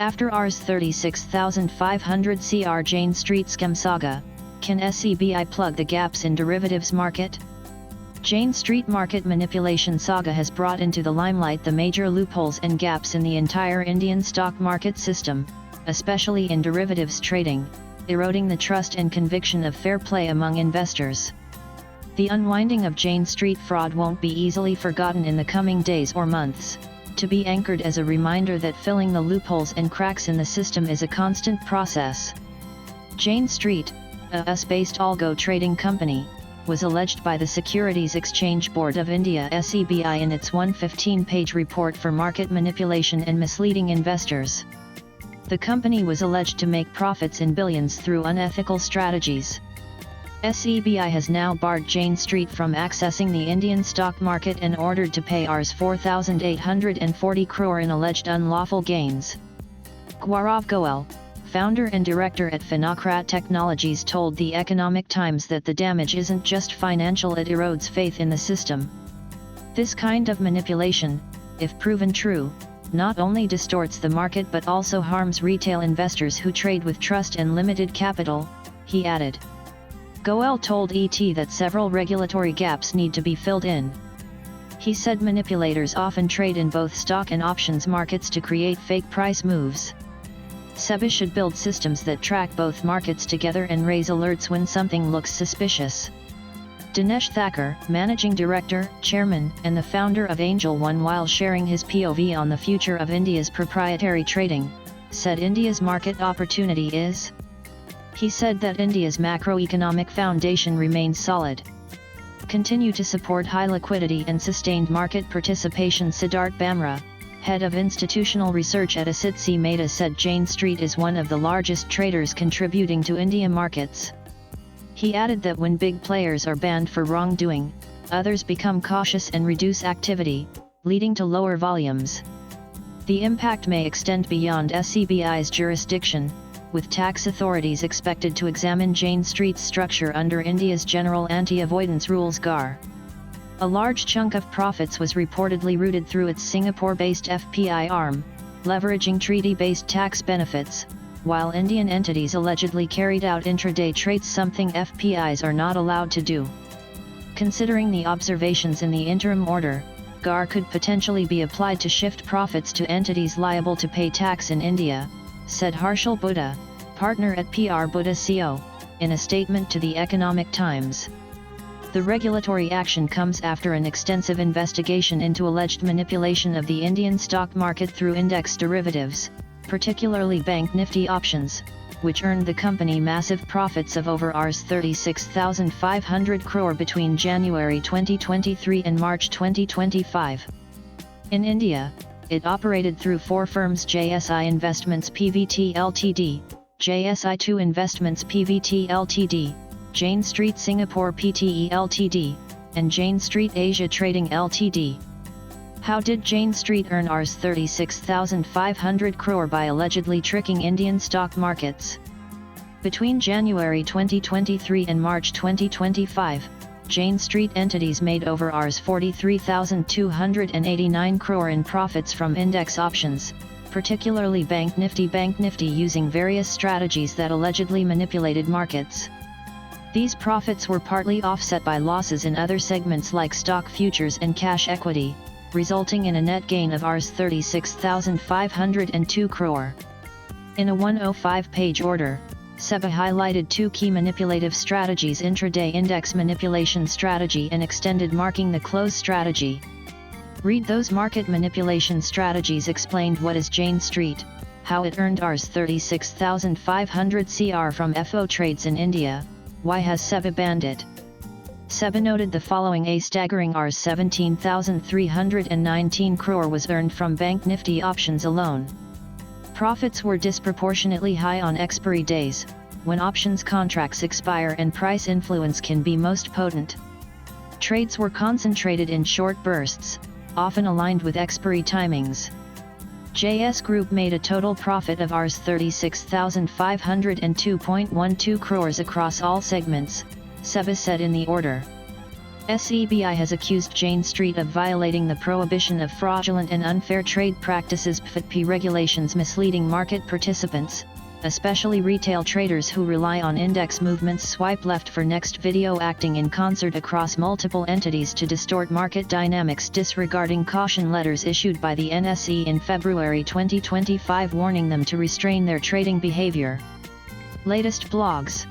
After Rs 36,500 crore Jane Street scam saga, can SEBI plug the gaps in derivatives market? Jane Street market manipulation saga has brought into the limelight the major loopholes and gaps in the entire Indian stock market system, especially in derivatives trading, eroding the trust and conviction of fair play among investors. The unwinding of Jane Street fraud won't be easily forgotten in the coming days or months, to be anchored as a reminder that filling the loopholes and cracks in the system is a constant process. Jane Street, a US-based algo trading company, was alleged by the Securities Exchange Board of India (SEBI) in its 115-page report for market manipulation and misleading investors. The company was alleged to make profits in billions through unethical strategies. SEBI has now barred Jane Street from accessing the Indian stock market and ordered to pay Rs 4,840 crore in alleged unlawful gains. Gaurav Goel, founder and director at Finocrat Technologies, told The Economic Times that the damage isn't just financial, it erodes faith in the system. This kind of manipulation, if proven true, not only distorts the market but also harms retail investors who trade with trust and limited capital, he added. Goel told ET that several regulatory gaps need to be filled in. He said manipulators often trade in both stock and options markets to create fake price moves. SEBI should build systems that track both markets together and raise alerts when something looks suspicious. Dinesh Thakur, managing director, chairman, and the founder of Angel One, while sharing his POV on the future of India's proprietary trading, said India's market opportunity is. He said that India's macroeconomic foundation remains solid. Continue to support high liquidity and sustained market participation. Siddharth Bamra, head of institutional research at Asit Mehta, said Jane Street is one of the largest traders contributing to India markets. He added that when big players are banned for wrongdoing, others become cautious and reduce activity, leading to lower volumes. The impact may extend beyond SEBI's jurisdiction, with tax authorities expected to examine Jane Street's structure under India's General Anti-Avoidance Rules (GAR). A large chunk of profits was reportedly routed through its Singapore-based FPI arm, leveraging treaty-based tax benefits, while Indian entities allegedly carried out intraday trades, something FPIs are not allowed to do. Considering the observations in the interim order, GAR could potentially be applied to shift profits to entities liable to pay tax in India, said Harshal Buddha, partner at PR Buddha Co., in a statement to The Economic Times. The regulatory action comes after an extensive investigation into alleged manipulation of the Indian stock market through index derivatives, particularly Bank Nifty options, which earned the company massive profits of over Rs 36,500 crore between January 2023 and March 2025. In India, it operated through four firms: JSI Investments Pvt Ltd, JSI2 Investments Pvt Ltd, Jane Street Singapore Pte Ltd, and Jane Street Asia Trading Ltd. How did Jane Street earn Rs 36,500 crore by allegedly tricking Indian stock markets? Between January 2023 and March 2025, Jane Street entities made over Rs 43,289 crore in profits from index options, particularly Bank Nifty using various strategies that allegedly manipulated markets. These profits were partly offset by losses in other segments like stock futures and cash equity, resulting in a net gain of Rs 36,502 crore. In a 105-page order, SEBI highlighted two key manipulative strategies: intraday index manipulation strategy and extended marking the close strategy. Read those market manipulation strategies explained what is Jane Street, how it earned Rs 36,500 crore from FO trades in India, why has SEBI banned it. SEBI noted the following: a staggering Rs 17,319 crore was earned from Bank Nifty options alone. Profits were disproportionately high on expiry days, when options contracts expire and price influence can be most potent. Trades were concentrated in short bursts, often aligned with expiry timings. JS Group made a total profit of Rs 36,502.12 crores across all segments, SEBI said in the order. SEBI has accused Jane Street of violating the prohibition of fraudulent and unfair trade practices (PFITP) regulations, misleading market participants, especially retail traders who rely on index movements swipe left for next video, acting in concert across multiple entities to distort market dynamics, disregarding caution letters issued by the NSE in February 2025 warning them to restrain their trading behavior. Latest blogs.